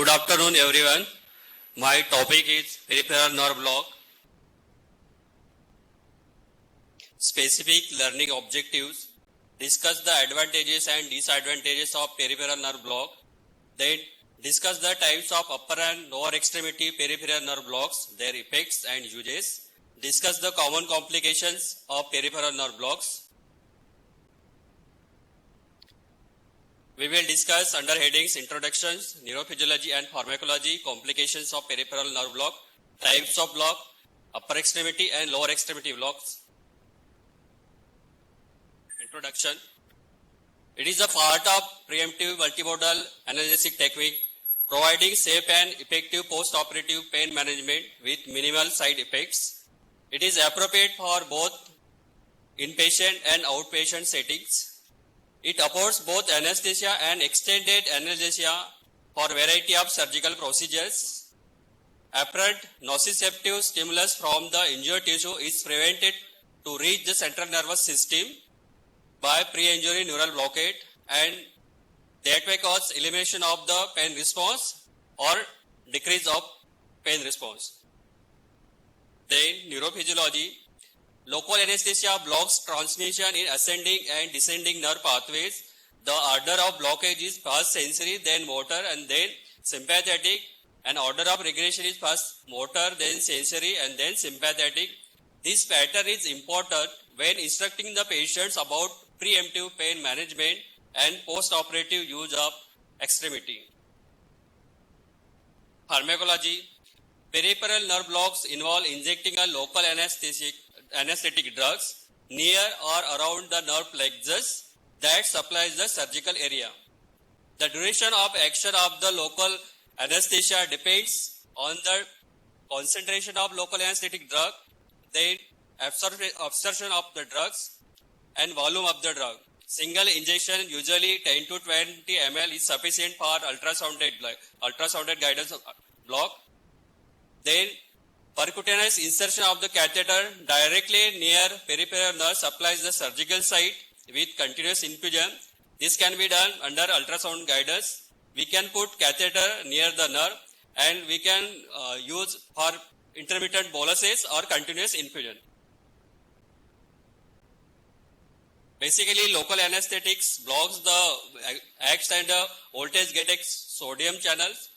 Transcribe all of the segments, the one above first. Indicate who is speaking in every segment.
Speaker 1: Good afternoon, everyone. My topic is peripheral nerve block. Specific learning objectives. Discuss the advantages and disadvantages of peripheral nerve block. Then discuss the types of upper and lower extremity peripheral nerve blocks, their effects and uses. Discuss the common complications of peripheral nerve blocks. We will discuss under headings introductions, neurophysiology and pharmacology, complications of peripheral nerve block, types of block, upper extremity and lower extremity blocks. Introduction. It is a part of preemptive multimodal analgesic technique, providing safe and effective post-operative pain management with minimal side effects. It is appropriate for both inpatient and outpatient settings. It affords both anesthesia and extended analgesia for variety of surgical procedures. Apparent nociceptive stimulus from the injured tissue is prevented to reach the central nervous system by pre-injury neural blockade, and that may cause elimination of the pain response or decrease of pain response. Then neurophysiology. Local anesthesia blocks transmission in ascending and descending nerve pathways. The order of blockage is first sensory, then motor, and then sympathetic. And order of regression is first motor, then sensory, and then sympathetic. This pattern is important when instructing the patients about preemptive pain management and post-operative use of extremity. Pharmacology. Peripheral nerve blocks involve injecting a local anesthetic drugs near or around the nerve plexus that supplies the surgical area. The duration of action of the local anesthesia depends on the concentration of local anesthetic drug, the absorption of the drugs, and volume of the drug. Single injection, usually 10 to 20 ml, is sufficient for ultrasounded guidance block. Then percutaneous insertion of the catheter directly near peripheral nerve supplies the surgical site with continuous infusion. This can be done under ultrasound guidance. We can put catheter near the nerve and we can use for intermittent boluses or continuous infusion. Basically, local anesthetics blocks the acts and voltage gated sodium channels.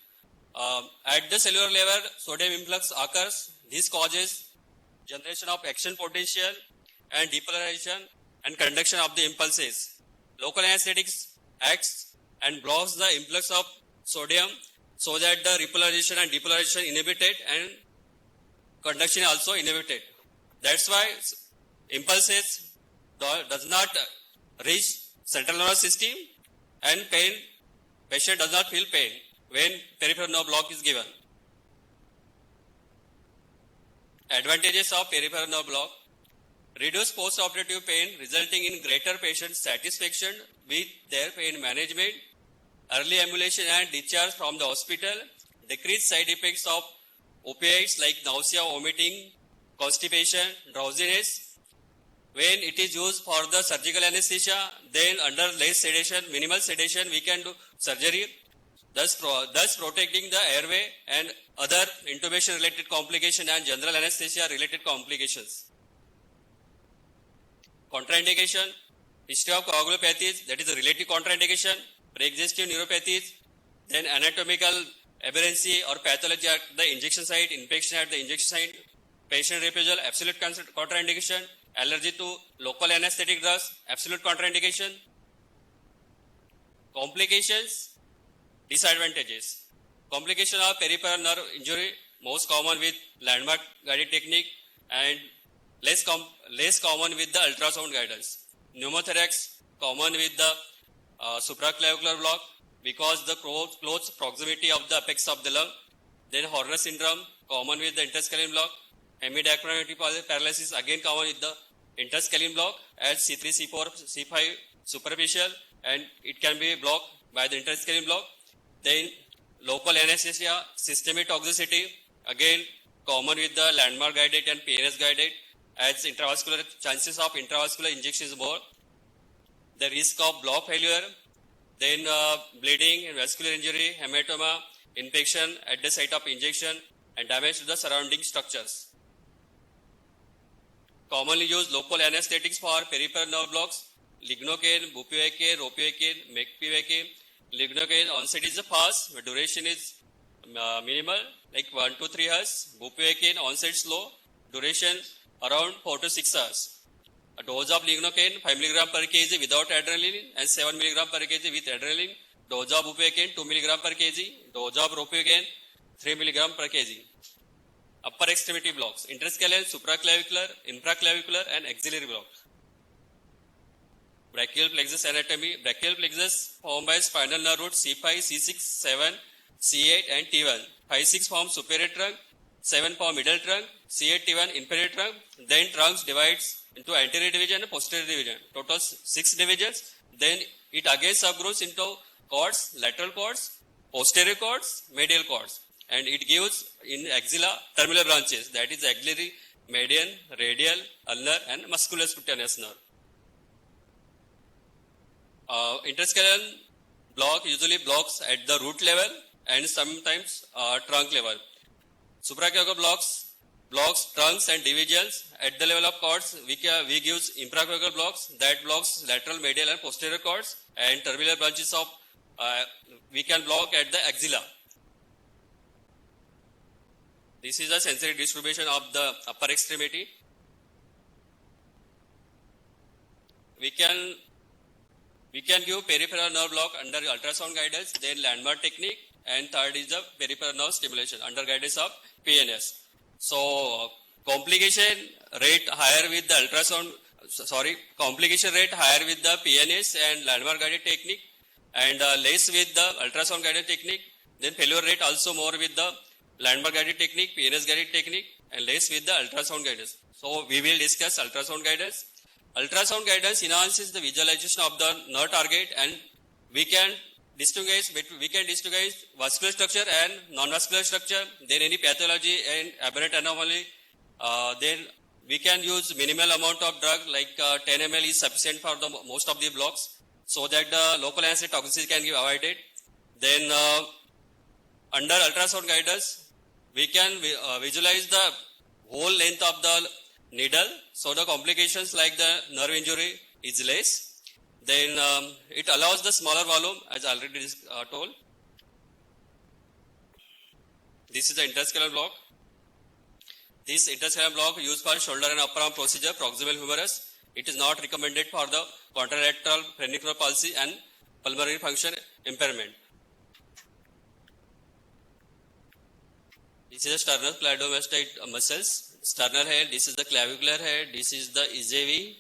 Speaker 1: At the cellular level, sodium influx occurs. This causes generation of action potential and depolarization and conduction of the impulses. Local anesthetics acts and blocks the influx of sodium so that the repolarization and depolarization inhibited and conduction also inhibited. That's why impulses does not reach central nervous system and patient does not feel pain when peripheral nerve block is given. Advantages of peripheral nerve block. Reduce post-operative pain resulting in greater patient satisfaction with their pain management. Early ambulation and discharge from the hospital. Decrease side effects of opioids like nausea, vomiting, constipation, drowsiness. When it is used for the surgical anesthesia, then under less sedation, minimal sedation, we can do surgery, thus protecting the airway and other intubation related complications and general anesthesia related complications. Contraindication. History of coagulopathies, that is a relative contraindication. Pre-existing neuropathies, then anatomical aberrancy or pathology at the injection site, infection at the injection site, patient refusal, absolute contraindication. Allergy to local anesthetic drugs, absolute contraindication. Complications, disadvantages. Complication of peripheral nerve injury, most common with landmark guided technique and less common with the ultrasound guidance. Pneumothorax, common with the supraclavicular block because the close proximity of the apex of the lung. Then Horner syndrome, common with the interscalene block. Hemidiaphragmatic paralysis, again common with the interscalene block as C3, C4, C5 superficial, and it can be blocked by the interscalene block. Then local anesthesia, systemic toxicity, again common with the landmark guided and PNS guided, as intravascular chances of intravascular injection is more. The risk of block failure, then bleeding, vascular injury, hematoma, infection at the site of injection, and damage to the surrounding structures. Commonly used local anesthetics for peripheral nerve blocks: lignocaine, bupivacaine, ropivacaine, mepivacaine. Lignocaine onset is fast, but duration is minimal, like 1 to 3 hours. Bupivacaine onset slow, duration around 4 to 6 hours. A dose of lignocaine 5 mg per kg without adrenaline and 7 mg per kg with adrenaline. Dose of bupivacaine 2 mg per kg. Dose of ropivacaine 3 mg per kg. Upper extremity blocks: interscalene, supraclavicular, infraclavicular, and axillary block. Brachial plexus anatomy: brachial plexus formed by spinal nerve roots C5, C6, 7, C8, and T1. 5, 6 form superior trunk, 7 form middle trunk, C8, T1 inferior trunk. Then trunks divides into anterior division and posterior division. Total 6 divisions. Then it again subgroups into cords, lateral cords, posterior cords, medial cords. And it gives in axilla terminal branches, that is axillary, median, radial, ulnar, and musculocutaneous nerve. Interscalene block usually blocks at the root level and sometimes trunk level. Supraclavicular blocks trunks and divisions at the level of cords. We give infraclavicular blocks that blocks lateral, medial, and posterior cords, and terminal branches of we can block at the axilla. This is the sensory distribution of the upper extremity. We can give peripheral nerve block under ultrasound guidance, then landmark technique, and third is the peripheral nerve stimulation under guidance of PNS. So complication rate higher with the PNS and landmark guided technique, and less with the ultrasound guided technique. Then failure rate also more with the landmark guided technique, PNS guided technique, and less with the ultrasound guidance. So we will discuss ultrasound guidance. Ultrasound guidance enhances the visualization of the nerve target, and we can distinguish vascular structure and non-vascular structure. Then any pathology and aberrant anomaly. Then we can use minimal amount of drug, like 10 ml is sufficient for the most of the blocks, so that the local anesthetic toxicity can be avoided. Then under ultrasound guidance, we can visualize the whole length of the needle, so the complications like the nerve injury is less. Then it allows the smaller volume, as already told. This is the interscalene block. This interscalene block used for shoulder and upper arm procedure, proximal humerus. It is not recommended for the contralateral phrenic palsy and pulmonary function impairment. This is the sternal cleidomastoid muscles. Sternal head, this is the clavicular head, this is the EJV,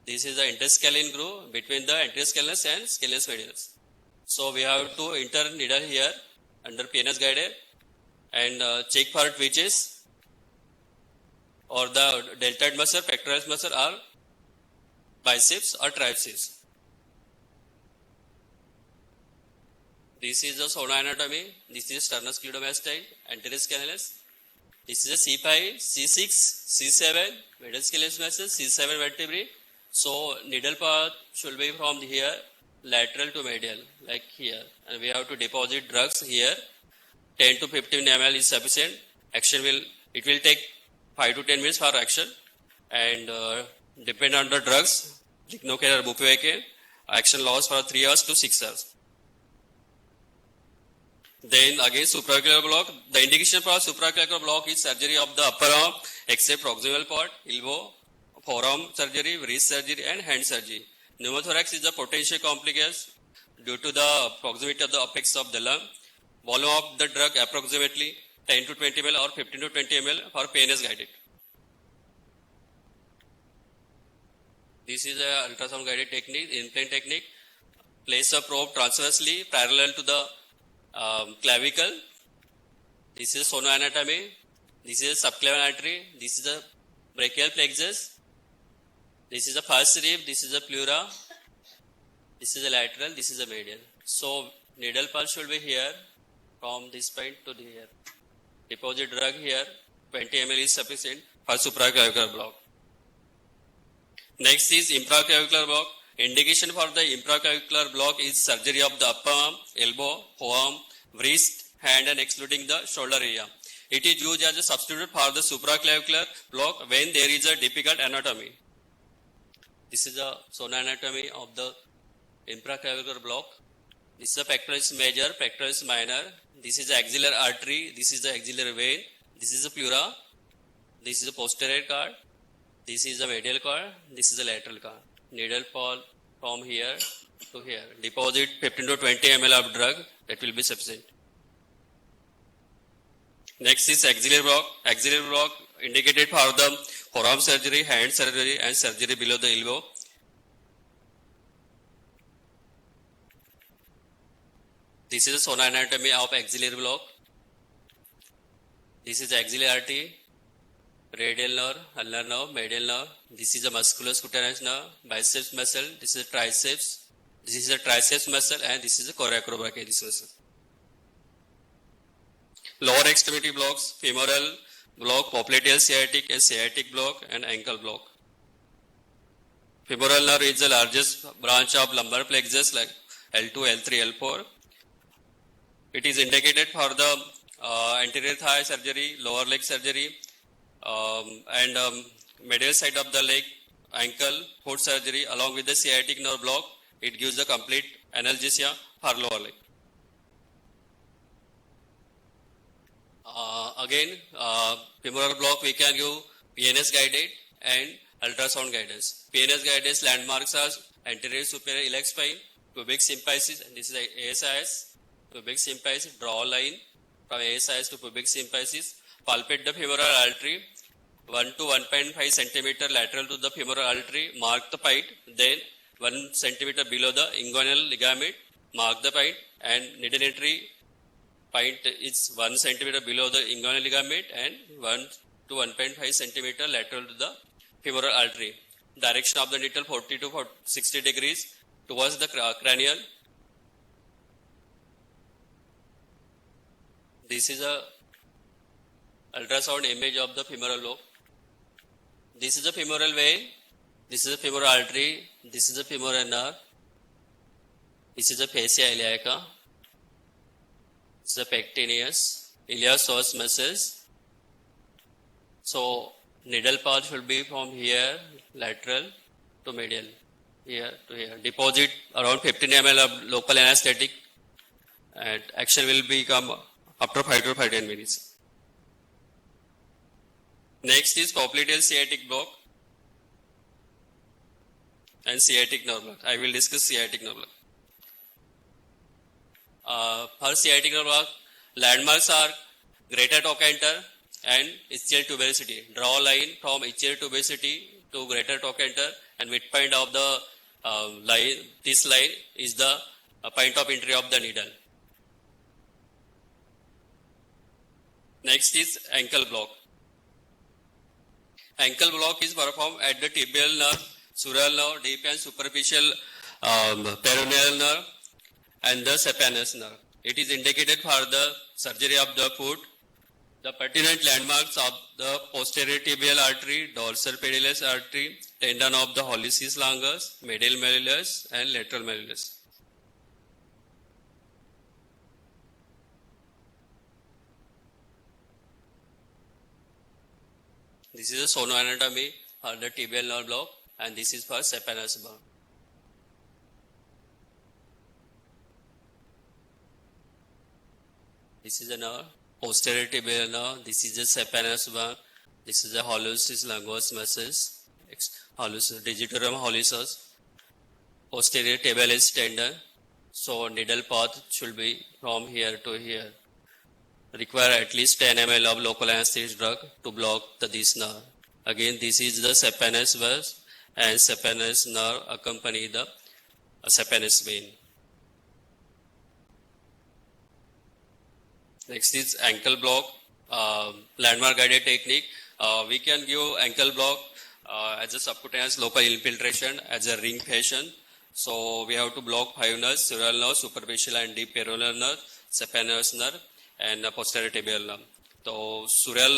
Speaker 1: this is the interscalene groove between the anterior scalene and scalene medialis. So we have to enter needle here under PNS guided and check for twitches or the deltoid muscle, pectoralis muscle, or biceps or triceps. This is the sono anatomy. This is sternus cleidomastoid, anterior scalene. This is a C5, C6, C7, middle scalene muscle, C7 vertebrae. So needle path should be from here, lateral to medial, like here. And we have to deposit drugs here. 10 to 15 ml is sufficient. It will take 5 to 10 minutes for action. And depend on the drugs, lignocaine or bupivacaine, action lasts for 3 hours to 6 hours. Then again supraclavicular block. The indication for supraclavicular block is surgery of the upper arm, except proximal part, elbow, forearm surgery, wrist surgery, and hand surgery. Pneumothorax is the potential complication due to the proximity of the apex of the lung. Volume of the drug approximately 10 to 20 ml or 15 to 20 ml for PNS guided. This is a ultrasound guided technique, implant technique. Place a probe transversely parallel to the clavicle. This is sono anatomy. This is subclavian artery. This is the brachial plexus. This is the first rib. This is the pleura. This is the lateral. This is the medial. So needle pulse should be here from this point to here. Deposit drug here. 20 ml is sufficient for supraclavicular block. Next is infraclavicular block. Indication for the infraclavicular block is surgery of the upper arm, elbow, forearm, wrist, hand and excluding the shoulder area. It is used as a substitute for the supraclavicular block when there is a difficult anatomy. This is the zona anatomy of the infraclavicular block. This is the pectoralis major, pectoralis minor. This is the axillary artery. This is the axillary vein. This is the pleura. This is the posterior cord. This is the medial cord. This is the lateral cord. Needle fall from here to here. Deposit 15 to 20 ml of drug. That will be sufficient. Next is axillary block. Axillary block indicated for the forearm surgery, hand surgery and surgery below the elbow. This is the zona anatomy of axillary block. This is the axillary artery, radial nerve, ulnar nerve, medial nerve. This is the musculocutaneous nerve, biceps muscle. This is the triceps. This is the triceps muscle and this is the coracobrachialis muscle. Lower extremity blocks, femoral block, popliteal sciatic and sciatic block and ankle block. Femoral nerve is the largest branch of lumbar plexus like L2, L3, L4. It is indicated for the anterior thigh surgery, lower leg surgery, and medial side of the leg, ankle, foot surgery along with the sciatic nerve block. It gives the complete analgesia for lower leg. Femoral block we can give PNS guided and ultrasound guidance. PNS guidance landmarks are anterior superior iliac spine, pubic symphysis, and this is ASIS. Pubic symphysis, draw a line from ASIS to pubic symphysis, palpate the femoral artery, 1 to 1.5 centimeter lateral to the femoral artery, mark the point, then 1 centimeter below the inguinal ligament, mark the point, and needle entry point is 1 centimeter below the inguinal ligament and 1 to 1.5 centimeter lateral to the femoral artery. Direction of the needle 40 to 60 degrees towards the cranial. This is a ultrasound image of the femoral lobe. This is the femoral vein. This is the femoral artery. This is the femoral nerve. This is the fascia iliaca. This is the pectineus, iliopsoas muscles. So needle path should be from here lateral to medial, here to here. Deposit around 15 ml of local anesthetic, and action will become after 5 to 10 minutes. Next is popliteal sciatic block and sciatic nerve block. I will discuss sciatic nerve block. For sciatic nerve block, landmarks are greater trochanter and ischial tuberosity. Draw a line from ischial tuberosity to greater trochanter, and midpoint of the line, this line is the point of entry of the needle. Next is ankle block. Ankle block is performed at the tibial nerve, sural nerve, deep and superficial peroneal nerve, and the saphenous nerve. It is indicated for the surgery of the foot. The pertinent landmarks of the posterior tibial artery, dorsal pedialis artery, tendon of the hallucis longus, medial malleolus, and lateral malleolus. This is a sonoanatomy for the tibial nerve block, and this is for saphenous nerve. This is a nerve, posterior tibial nerve. This is the saphenous nerve. This is the hallucis longus muscles, digitorum hallucis. Posterior tibialis tendon. So needle path should be from here to here. Require at least 10 ml of local anesthetic drug to block this nerve. Again, this is the saphenous nerve, and saphenous nerve accompany the saphenous vein. Next is ankle block, landmark guided technique. We can give ankle block as a subcutaneous local infiltration as a ring fashion. So we have to block 5 nerves, sural nerve, superficial and deep peroneal nerve, saphenous nerve, and posterior tibial nerve. So sural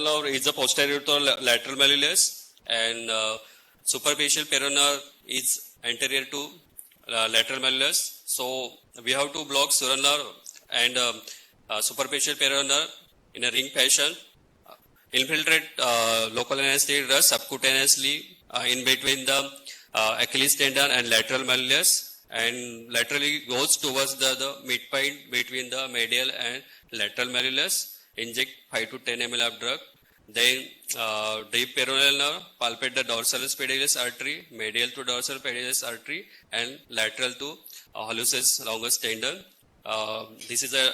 Speaker 1: nerve is the posterior to lateral malleolus, and superficial peroneal is anterior to lateral malleolus. So we have to block sural nerve and superficial peroneal nerve in a ring fashion. Infiltrate local anesthetic drug subcutaneously in between the Achilles tendon and lateral malleus, and laterally goes towards the midpoint between the medial and lateral malleus. Inject 5 to 10 ml of drug. Then deep peroneal nerve, palpate the dorsal pedialis artery, medial to dorsal pedialis artery, and lateral to hallucis longus tendon. This is a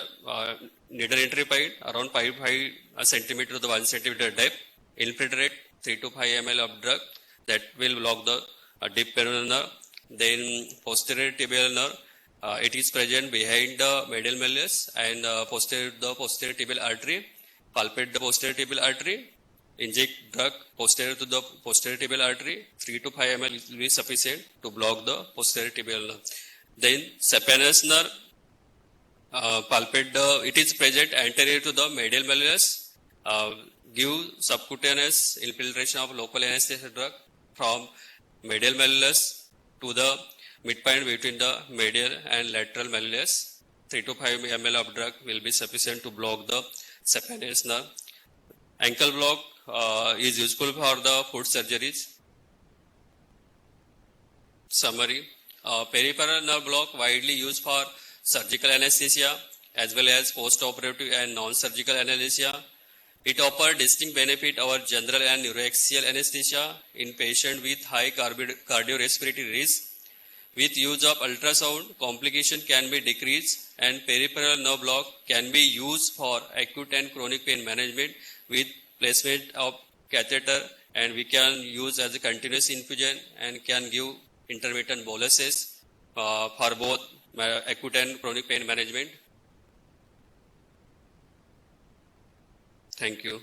Speaker 1: needle entry point around 5 centimeter to the 1 centimeter depth. Infiltrate 3 to 5 ml of drug that will block the deep peroneal nerve. Then posterior tibial nerve, it is present behind the medial malleus and the posterior tibial artery. Palpate the posterior tibial artery. Inject drug posterior to the posterior tibial artery. 3 to 5 ml will be sufficient to block the posterior tibial nerve. Then saphenous nerve, palpate it is present anterior to the medial malleus. Give subcutaneous infiltration of local anesthesia drug from medial malleus to the midpoint between the medial and lateral malleus. 3 to 5 ml of drug will be sufficient to block the saphenous nerve. Ankle block is useful for the foot surgeries. Summary: peripheral nerve block widely used for surgical anesthesia as well as post-operative and non-surgical anesthesia. It offers distinct benefit over general and neuroaxial anesthesia in patients with high cardiorespiratory risk. With use of ultrasound, complication can be decreased, and peripheral nerve block can be used for acute and chronic pain management with placement of catheter, and we can use as a continuous infusion and can give intermittent boluses for both acute and chronic pain management. Thank you.